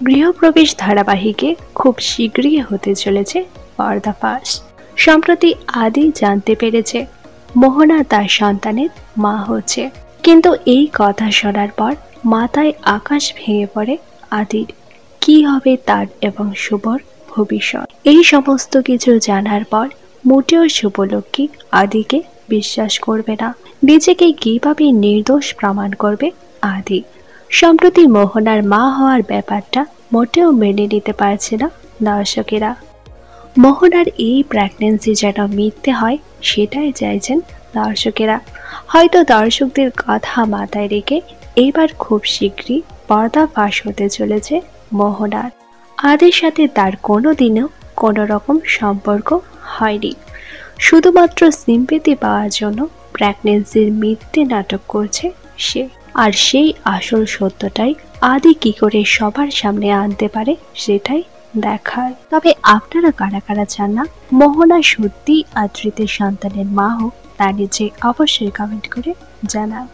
গৃহপ্রবেশ ধারাবাহিকে খুব শীঘ্রই হতে চলেছে পর্দাফাঁস। সম্প্রতি আদি জানতে পেরেছে মোহনা তার সন্তানের মা হচ্ছে, কিন্তু এই কথা শোনার পর মাথায় আকাশ ভেঙে পড়ে আদির। কি হবে তার এবং শুভর ভবিষ্যৎ? এই সমস্ত কিছু জানার পর মোটেও শুভলক্ষ্মী আদিকে বিশ্বাস করবে না। নিজেকে কিভাবে নির্দোষ প্রমাণ করবে আদি? সম্প্রতি মোহনার মা হওয়ার ব্যাপারটা মোটেও মেনে নিতে পারছে না দর্শকেরা। মোহনার এই প্রেগন্যান্সি যেন মিথ্যে হয় সেটাই চাইছেন দর্শকেরা। হয়তো দর্শকদের কথা মাথায় রেখে এবার খুব শীঘ্রই পর্দা ফাঁস হতে চলেছে মোহনার। আদির সাথে তার কোনোদিনও কোনো রকম সম্পর্ক হয়নি। শুধুমাত্র সিম্পেথি পাওয়ার জন্য প্রেগন্যান্সির মিথ্যে নাটক করছে সে। আর সেই আসল সত্যটাই আদি কি করে সবার সামনে আনতে পারে সেটাই দেখার। তবে আপনারা কারা কারা চান না মোহনা সত্যি আদ্রিতের সন্তানের মা হোক, তা নিচে অবশ্যই কমেন্ট করে জানান।